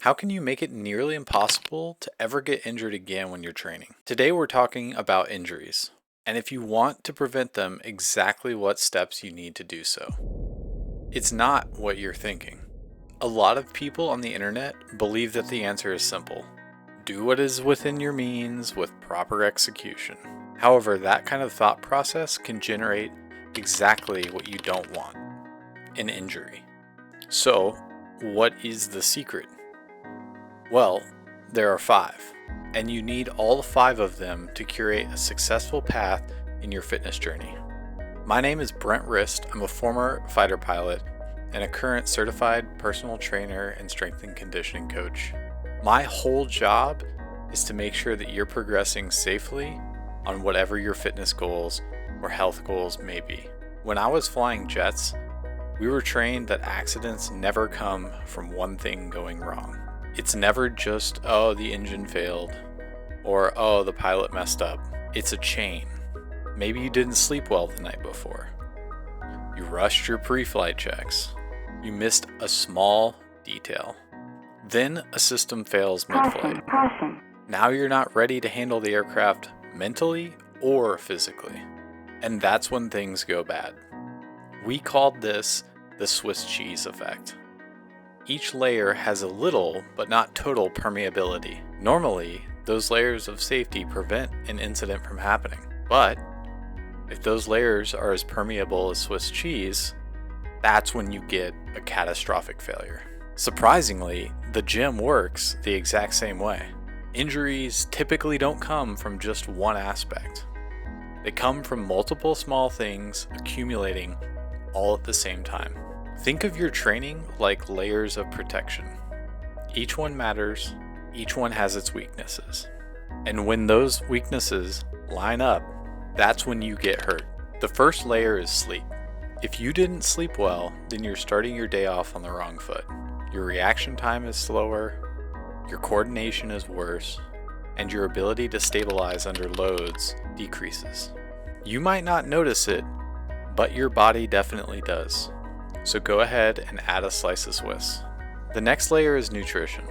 How can you make it nearly impossible to ever get injured again when you're training? Today we're talking about injuries, and if you want to prevent them, exactly what steps you need to do so. It's not what you're thinking. A lot of people on the internet believe that the answer is simple. Do what is within your means with proper execution. However, that kind of thought process can generate exactly what you don't want, an injury. So, what is the secret? Well, there are 5, and you need all 5 of them to curate a successful path in your fitness journey. My name is Brent Rist. I'm a former fighter pilot and a current certified personal trainer and strength and conditioning coach. My whole job is to make sure that you're progressing safely on whatever your fitness goals or health goals may be. When I was flying jets, we were trained that accidents never come from one thing going wrong. It's never just, oh, the engine failed, or oh, the pilot messed up. It's a chain. Maybe you didn't sleep well the night before. You rushed your pre-flight checks. You missed a small detail. Then a system fails mid-flight. Now you're not ready to handle the aircraft mentally or physically. And that's when things go bad. We called this the Swiss cheese effect. Each layer has a little, but not total, permeability. Normally, those layers of safety prevent an incident from happening. But if those layers are as permeable as Swiss cheese, that's when you get a catastrophic failure. Surprisingly, the gym works the exact same way. Injuries typically don't come from just one aspect. They come from multiple small things accumulating all at the same time. Think of your training like layers of protection. Each one matters, each one has its weaknesses. And when those weaknesses line up, that's when you get hurt. The first layer is sleep. If you didn't sleep well, then you're starting your day off on the wrong foot. Your reaction time is slower, your coordination is worse, and your ability to stabilize under loads decreases. You might not notice it, but your body definitely does. So go ahead and add a slice of Swiss. The next layer is nutrition.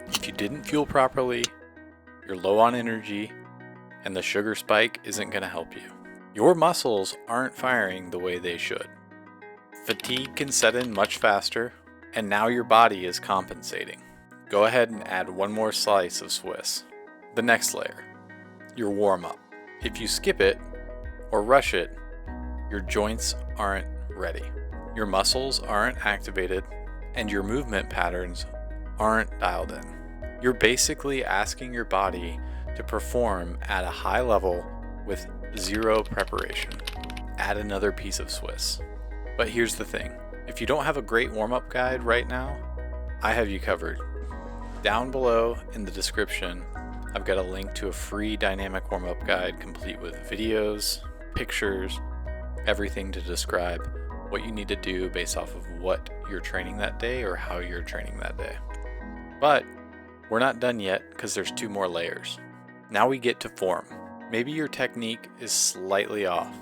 If you didn't fuel properly, you're low on energy, and the sugar spike isn't going to help you. Your muscles aren't firing the way they should. Fatigue can set in much faster, and now your body is compensating. Go ahead and add one more slice of Swiss. The next layer, your warm-up. If you skip it or rush it, your joints aren't ready. Your muscles aren't activated, and your movement patterns aren't dialed in. You're basically asking your body to perform at a high level with zero preparation. Add another piece of Swiss. But here's the thing. If you don't have a great warm-up guide right now, I have you covered. Down below in the description, I've got a link to a free dynamic warm-up guide complete with videos, pictures, everything to describe what you need to do based off of what you're training that day or how you're training that day. But we're not done yet because there's 2 more layers. Now we get to form. Maybe your technique is slightly off.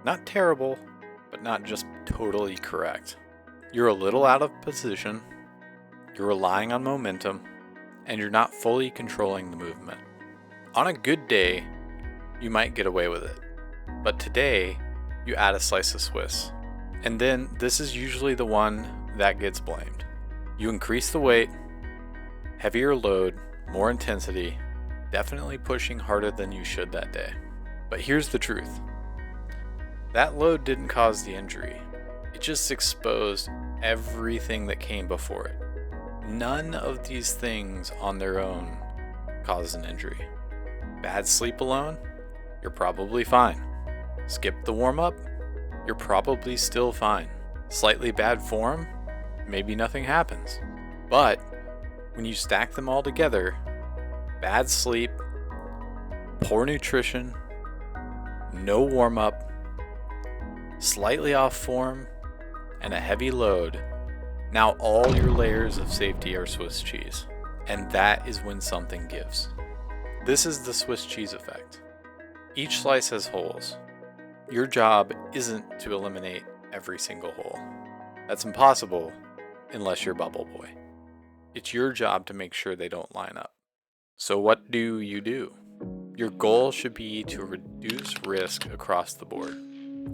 Not terrible, but not just totally correct. You're a little out of position, you're relying on momentum, and you're not fully controlling the movement. On a good day, you might get away with it. But today, you add a slice of Swiss. And then this is usually the one that gets blamed. You increase the weight, heavier load, more intensity, definitely pushing harder than you should that day. But here's the truth. That load didn't cause the injury. It just exposed everything that came before it. None of these things on their own cause an injury. Bad sleep alone, you're probably fine. Skip the warm-up, you're probably still fine. Slightly bad form, maybe nothing happens. But when you stack them all together, bad sleep, poor nutrition, no warm-up, slightly off form, and a heavy load, now all your layers of safety are Swiss cheese. And that is when something gives. This is the Swiss cheese effect. Each slice has holes. Your job isn't to eliminate every single hole. That's impossible unless you're Bubble Boy. It's your job to make sure they don't line up. So what do? Your goal should be to reduce risk across the board.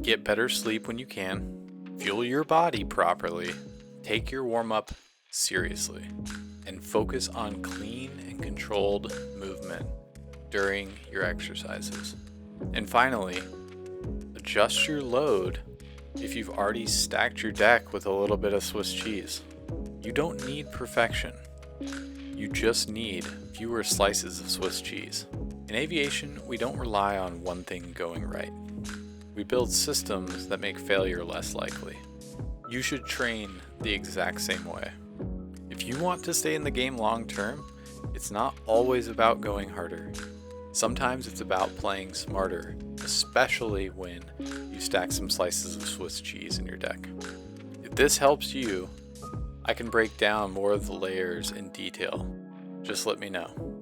Get better sleep when you can, fuel your body properly, take your warm-up seriously, and focus on clean and controlled movement during your exercises. And finally, adjust your load if you've already stacked your deck with a little bit of Swiss cheese. You don't need perfection. You just need fewer slices of Swiss cheese. In aviation, we don't rely on one thing going right. We build systems that make failure less likely. You should train the exact same way. If you want to stay in the game long term, it's not always about going harder. Sometimes it's about playing smarter, especially when you stack some slices of Swiss cheese in your deck. If this helps you, I can break down more of the layers in detail. Just let me know.